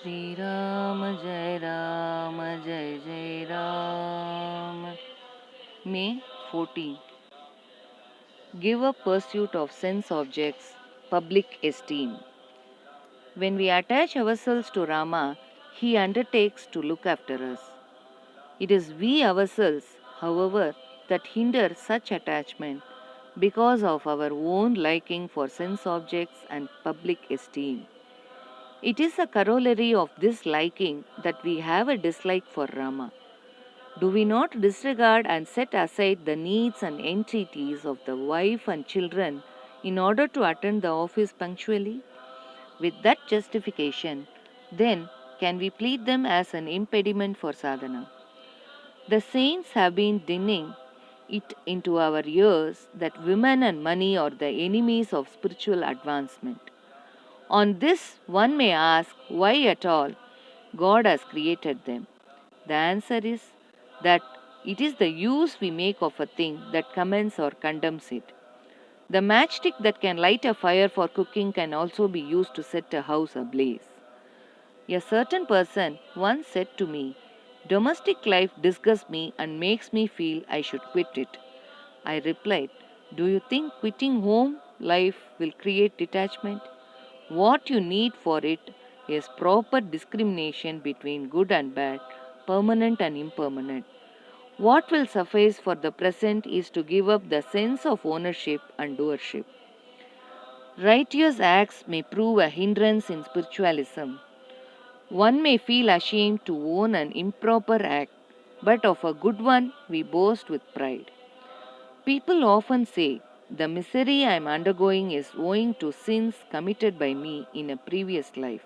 Shri Ram, Jai Ram, Jai Jai Ram. May 14. Give up pursuit of sense objects, public esteem. When we attach ourselves to Rama, he undertakes to look after us. It is we ourselves, however, that hinder such attachment because of our own liking for sense objects and public esteem. It is a corollary of this liking that we have a dislike for Rama. Do we not disregard and set aside the needs and entreaties of the wife and children in order to attend the office punctually? With that justification, then can we plead them as an impediment for sadhana? The saints have been dinning it into our ears that women and money are the enemies of spiritual advancement. On this, one may ask why at all God has created them. The answer is that it is the use we make of a thing that commends or condemns it. The matchstick that can light a fire for cooking can also be used to set a house ablaze. A certain person once said to me, "Domestic life disgusts me and makes me feel I should quit it." I replied, "Do you think quitting home life will create detachment? What you need for it is proper discrimination between good and bad, permanent and impermanent. What will suffice for the present is to give up the sense of ownership and doership. Righteous acts may prove a hindrance in spiritualism. One may feel ashamed to own an improper act, but of a good one we boast with pride. People often say, the misery I am undergoing is owing to sins committed by me in a previous life.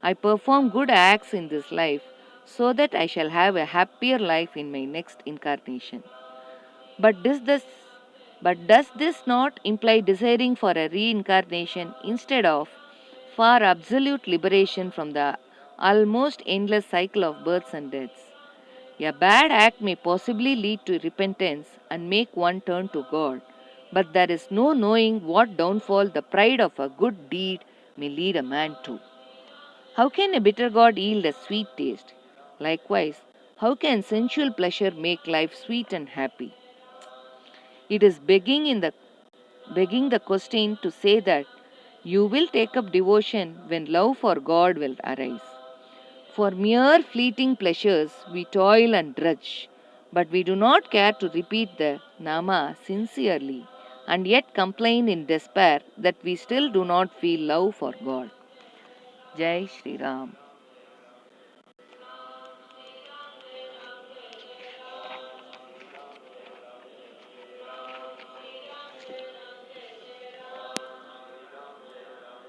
I perform good acts in this life so that I shall have a happier life in my next incarnation. But does this not imply desiring for a reincarnation instead of for absolute liberation from the almost endless cycle of births and deaths? A bad act may possibly lead to repentance and make one turn to God, but there is no knowing what downfall the pride of a good deed may lead a man to. How can a bitter gourd yield a sweet taste? Likewise, how can sensual pleasure make life sweet and happy? It is begging the question to say that you will take up devotion when love for God will arise. For mere fleeting pleasures we toil and drudge, but we do not care to repeat the Nama sincerely and yet complain in despair that we still do not feel love for God. Jai Shri Ram.